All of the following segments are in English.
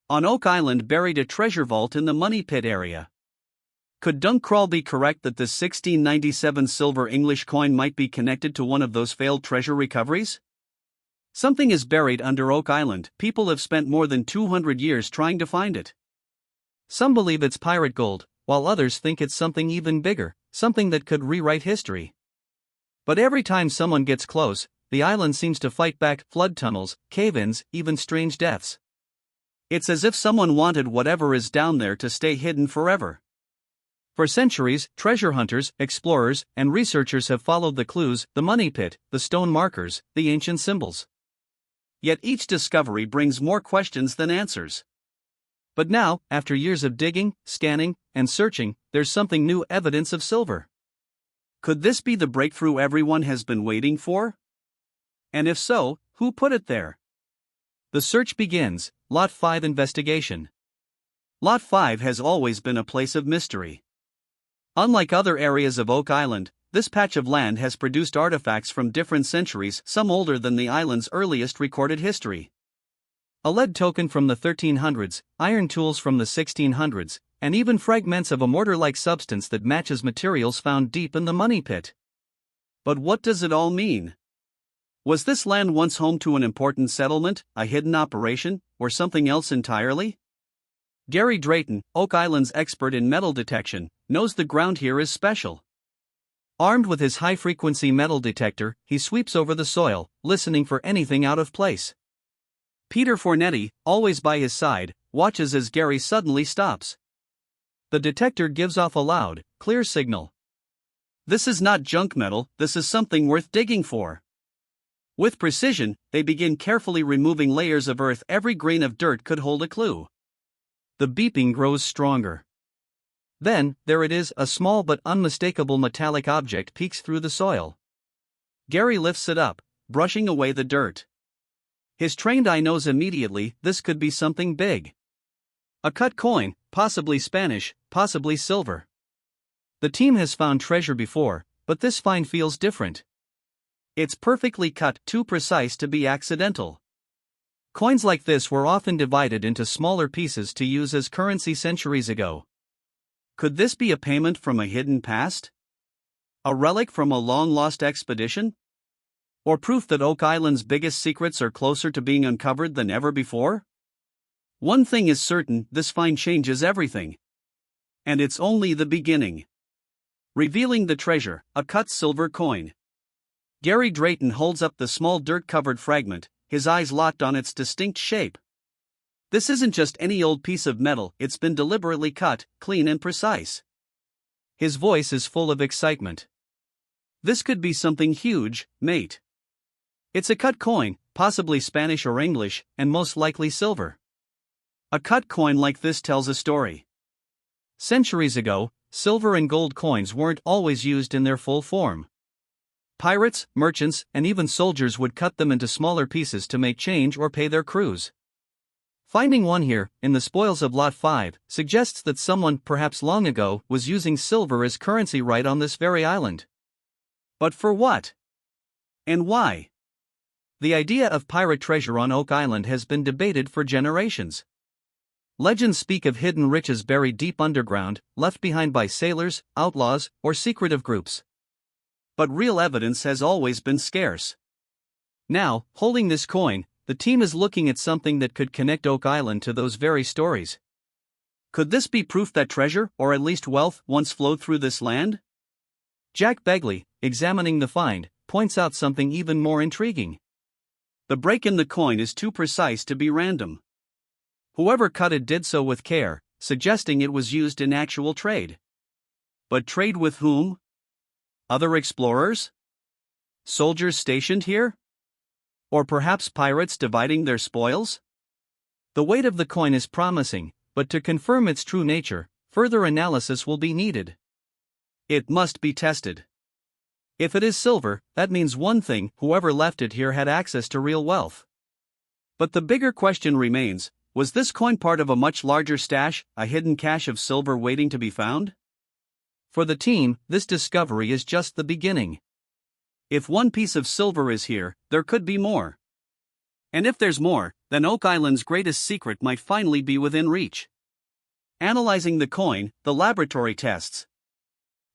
On Oak Island buried a treasure vault in the Money Pit area. Could Dunk Crawl be correct that this 1697 silver English coin might be connected to one of those failed treasure recoveries? Something is buried under Oak Island. People have spent more than 200 years trying to find it. Some believe it's pirate gold, while others think it's something even bigger, something that could rewrite history. But every time someone gets close, the island seems to fight back: flood tunnels, cave-ins, even strange deaths. It's as if someone wanted whatever is down there to stay hidden forever. For centuries, treasure hunters, explorers, and researchers have followed the clues, the money pit, the stone markers, the ancient symbols. Yet each discovery brings more questions than answers. But now, after years of digging, scanning, and searching, there's something new: evidence of silver. Could this be the breakthrough everyone has been waiting for? And if so, who put it there? The search begins. Lot 5 investigation. Lot 5 has always been a place of mystery. Unlike other areas of Oak Island, this patch of land has produced artifacts from different centuries, some older than the island's earliest recorded history. A lead token from the 1300s, iron tools from the 1600s, and even fragments of a mortar-like substance that matches materials found deep in the money pit. But what does it all mean? Was this land once home to an important settlement, a hidden operation, or something else entirely? Gary Drayton, Oak Island's expert in metal detection, knows the ground here is special. Armed with his high-frequency metal detector, he sweeps over the soil, listening for anything out of place. Peter Fornetti, always by his side, watches as Gary suddenly stops. The detector gives off a loud, clear signal. This is not junk metal, this is something worth digging for. With precision, they begin carefully removing layers of earth. Every grain of dirt could hold a clue. The beeping grows stronger. Then, there it is, a small but unmistakable metallic object peeks through the soil. Gary lifts it up, brushing away the dirt. His trained eye knows immediately this could be something big. A cut coin, possibly Spanish, possibly silver. The team has found treasure before, but this find feels different. It's perfectly cut, too precise to be accidental. Coins like this were often divided into smaller pieces to use as currency centuries ago. Could this be a payment from a hidden past? A relic from a long-lost expedition? Or proof that Oak Island's biggest secrets are closer to being uncovered than ever before? One thing is certain: this find changes everything. And it's only the beginning. Revealing the treasure, a cut silver coin. Gary Drayton holds up the small dirt-covered fragment, his eyes locked on its distinct shape. This isn't just any old piece of metal, it's been deliberately cut, clean and precise. His voice is full of excitement. This could be something huge, mate. It's a cut coin, possibly Spanish or English, and most likely silver. A cut coin like this tells a story. Centuries ago, silver and gold coins weren't always used in their full form. Pirates, merchants, and even soldiers would cut them into smaller pieces to make change or pay their crews. Finding one here, in the spoils of Lot 5, suggests that someone, perhaps long ago, was using silver as currency right on this very island. But for what? And why? The idea of pirate treasure on Oak Island has been debated for generations. Legends speak of hidden riches buried deep underground, left behind by sailors, outlaws, or secretive groups. But real evidence has always been scarce. Now, holding this coin, the team is looking at something that could connect Oak Island to those very stories. Could this be proof that treasure, or at least wealth, once flowed through this land? Jack Begley, examining the find, points out something even more intriguing. The break in the coin is too precise to be random. Whoever cut it did so with care, suggesting it was used in actual trade. But trade with whom? Other explorers? Soldiers stationed here? Or perhaps pirates dividing their spoils? The weight of the coin is promising, but to confirm its true nature, further analysis will be needed. It must be tested. If it is silver, that means one thing: whoever left it here had access to real wealth. But the bigger question remains: was this coin part of a much larger stash, a hidden cache of silver waiting to be found? For the team, this discovery is just the beginning. If one piece of silver is here, there could be more. And if there's more, then Oak Island's greatest secret might finally be within reach. Analyzing the coin, the laboratory tests.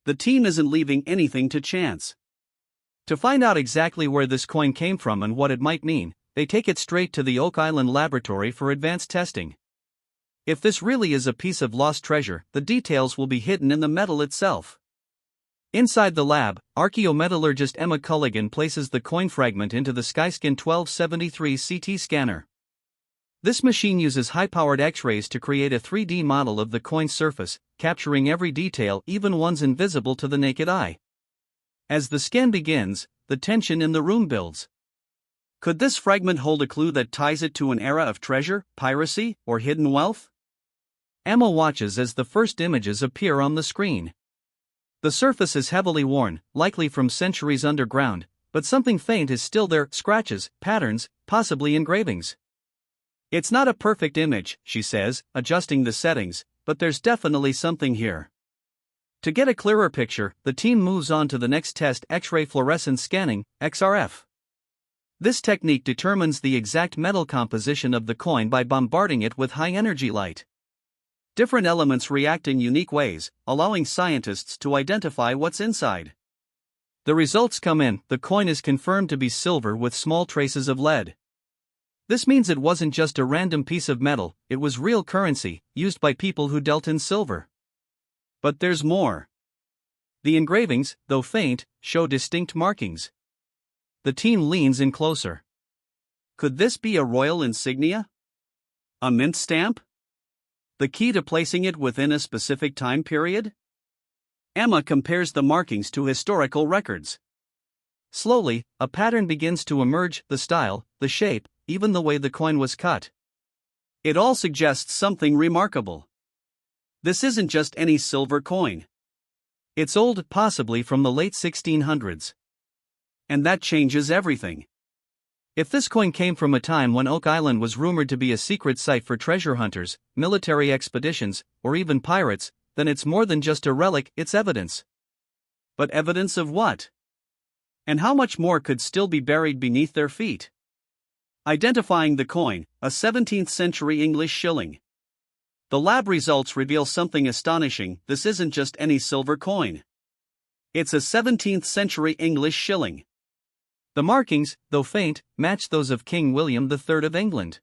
The team isn't leaving anything to chance. To find out exactly where this coin came from and what it might mean, they take it straight to the Oak Island laboratory for advanced testing. If this really is a piece of lost treasure, the details will be hidden in the metal itself. Inside the lab, archaeometallurgist Emma Culligan places the coin fragment into the Skyscan 1273 CT scanner. This machine uses high-powered X-rays to create a 3D model of the coin's surface, capturing every detail, even ones invisible to the naked eye. As the scan begins, the tension in the room builds. Could this fragment hold a clue that ties it to an era of treasure, piracy, or hidden wealth? Emma watches as the first images appear on the screen. The surface is heavily worn, likely from centuries underground, but something faint is still there: scratches, patterns, possibly engravings. It's not a perfect image, she says, adjusting the settings, but there's definitely something here. To get a clearer picture, the team moves on to the next test: X-ray fluorescence scanning, XRF. This technique determines the exact metal composition of the coin by bombarding it with high-energy light. Different elements react in unique ways, allowing scientists to identify what's inside. The results come in: the coin is confirmed to be silver with small traces of lead. This means it wasn't just a random piece of metal, it was real currency, used by people who dealt in silver. But there's more. The engravings, though faint, show distinct markings. The team leans in closer. Could this be a royal insignia? A mint stamp? The key to placing it within a specific time period? Emma compares the markings to historical records. Slowly, a pattern begins to emerge: the style, the shape, even the way the coin was cut. It all suggests something remarkable. This isn't just any silver coin. It's old, possibly from the late 1600s. And that changes everything. If this coin came from a time when Oak Island was rumored to be a secret site for treasure hunters, military expeditions, or even pirates, then it's more than just a relic, it's evidence. But evidence of what? And how much more could still be buried beneath their feet? Identifying the coin, a 17th century English shilling. The lab results reveal something astonishing: this isn't just any silver coin. It's a 17th century English shilling. The markings, though faint, match those of King William III of England.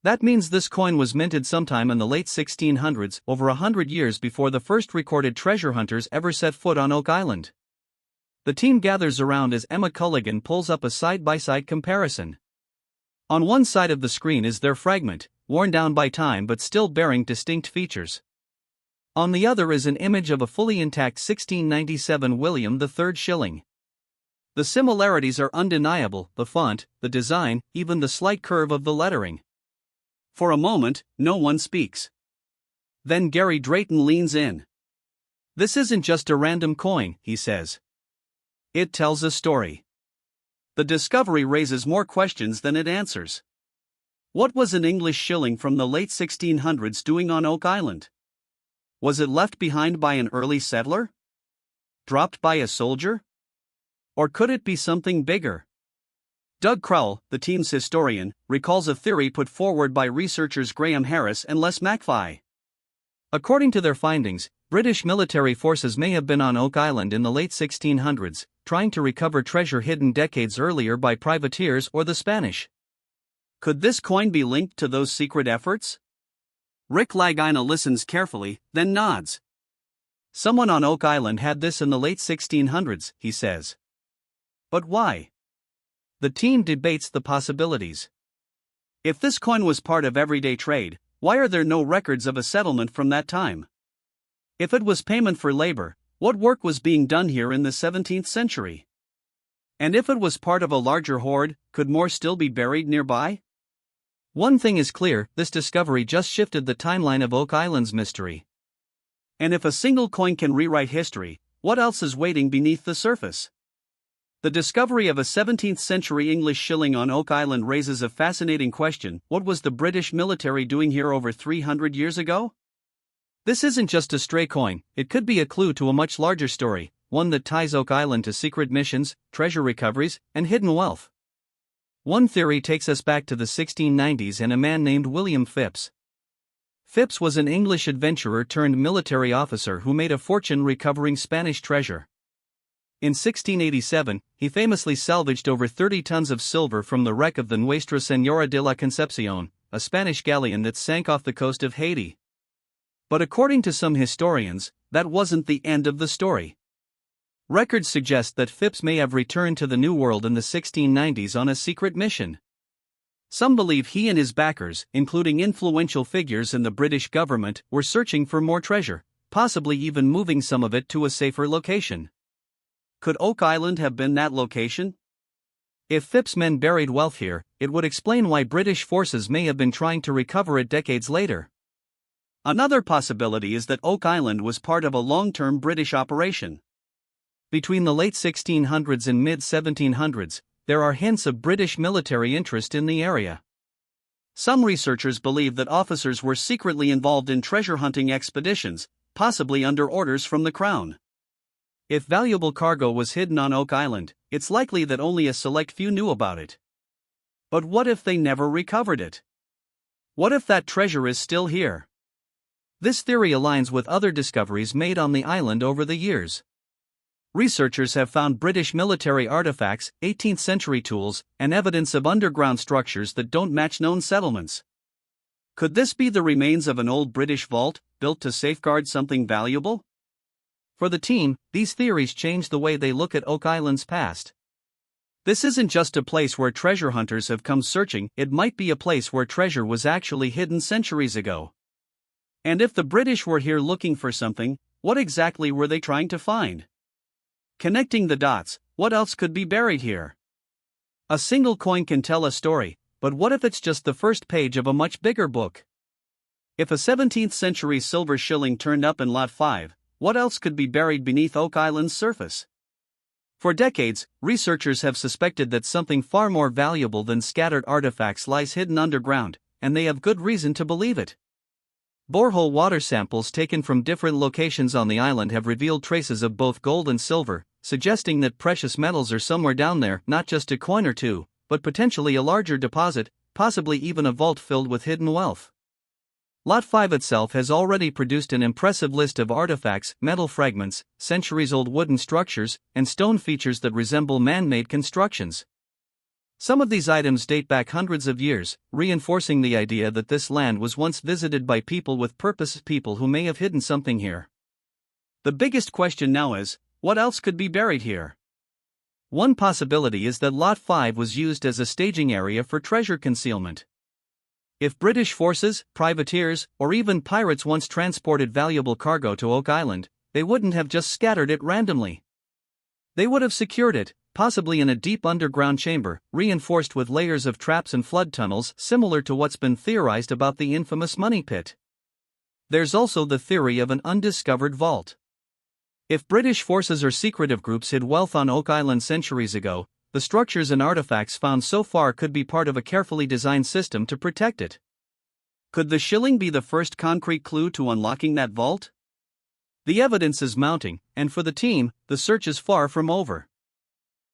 That means this coin was minted sometime in the late 1600s, over 100 years before the first recorded treasure hunters ever set foot on Oak Island. The team gathers around as Emma Culligan pulls up a side-by-side comparison. On one side of the screen is their fragment, worn down by time but still bearing distinct features. On the other is an image of a fully intact 1697 William III shilling. The similarities are undeniable: the font, the design, even the slight curve of the lettering. For a moment, no one speaks. Then Gary Drayton leans in. "This isn't just a random coin," he says. "It tells a story." The discovery raises more questions than it answers. What was an English shilling from the late 1600s doing on Oak Island? Was it left behind by an early settler? Dropped by a soldier? Or could it be something bigger? Doug Crowell, the team's historian, recalls a theory put forward by researchers Graham Harris and Les McFly. According to their findings, British military forces may have been on Oak Island in the late 1600s, trying to recover treasure hidden decades earlier by privateers or the Spanish. Could this coin be linked to those secret efforts? Rick Lagina listens carefully, then nods. "Someone on Oak Island had this in the late 1600s, he says. "But why?" The team debates the possibilities. If this coin was part of everyday trade, why are there no records of a settlement from that time? If it was payment for labor, what work was being done here in the 17th century? And if it was part of a larger hoard, could more still be buried nearby? One thing is clear: this discovery just shifted the timeline of Oak Island's mystery. And if a single coin can rewrite history, what else is waiting beneath the surface? The discovery of a 17th century English shilling on Oak Island raises a fascinating question: what was the British military doing here over 300 years ago? This isn't just a stray coin, it could be a clue to a much larger story, one that ties Oak Island to secret missions, treasure recoveries, and hidden wealth. One theory takes us back to the 1690s and a man named William Phips. Phips was an English adventurer turned military officer who made a fortune recovering Spanish treasure. In 1687, he famously salvaged over 30 tons of silver from the wreck of the Nuestra Señora de la Concepción, a Spanish galleon that sank off the coast of Haiti. But according to some historians, that wasn't the end of the story. Records suggest that Phips may have returned to the New World in the 1690s on a secret mission. Some believe he and his backers, including influential figures in the British government, were searching for more treasure, possibly even moving some of it to a safer location. Could Oak Island have been that location? If Phips' men buried wealth here, it would explain why British forces may have been trying to recover it decades later. Another possibility is that Oak Island was part of a long-term British operation. Between the late 1600s and mid-1700s, there are hints of British military interest in the area. Some researchers believe that officers were secretly involved in treasure hunting expeditions, possibly under orders from the Crown. If valuable cargo was hidden on Oak Island, it's likely that only a select few knew about it. But what if they never recovered it? What if that treasure is still here? This theory aligns with other discoveries made on the island over the years. Researchers have found British military artifacts, 18th century tools, and evidence of underground structures that don't match known settlements. Could this be the remains of an old British vault, built to safeguard something valuable? For the team, these theories change the way they look at Oak Island's past. This isn't just a place where treasure hunters have come searching, it might be a place where treasure was actually hidden centuries ago. And if the British were here looking for something, what exactly were they trying to find? Connecting the dots, what else could be buried here? A single coin can tell a story, but what if it's just the first page of a much bigger book? If a 17th century silver shilling turned up in Lot 5, what else could be buried beneath Oak Island's surface? For decades, researchers have suspected that something far more valuable than scattered artifacts lies hidden underground, and they have good reason to believe it. Borehole water samples taken from different locations on the island have revealed traces of both gold and silver, suggesting that precious metals are somewhere down there, not just a coin or two, but potentially a larger deposit, possibly even a vault filled with hidden wealth. Lot 5 itself has already produced an impressive list of artifacts, metal fragments, centuries-old wooden structures, and stone features that resemble man-made constructions. Some of these items date back hundreds of years, reinforcing the idea that this land was once visited by people with purpose, people who may have hidden something here. The biggest question now is, what else could be buried here? One possibility is that Lot 5 was used as a staging area for treasure concealment. If British forces, privateers, or even pirates once transported valuable cargo to Oak Island, they wouldn't have just scattered it randomly. They would have secured it, possibly in a deep underground chamber, reinforced with layers of traps and flood tunnels similar to what's been theorized about the infamous Money Pit. There's also the theory of an undiscovered vault. If British forces or secretive groups hid wealth on Oak Island centuries ago, the structures and artifacts found so far could be part of a carefully designed system to protect it. Could the shilling be the first concrete clue to unlocking that vault? The evidence is mounting, and for the team, the search is far from over.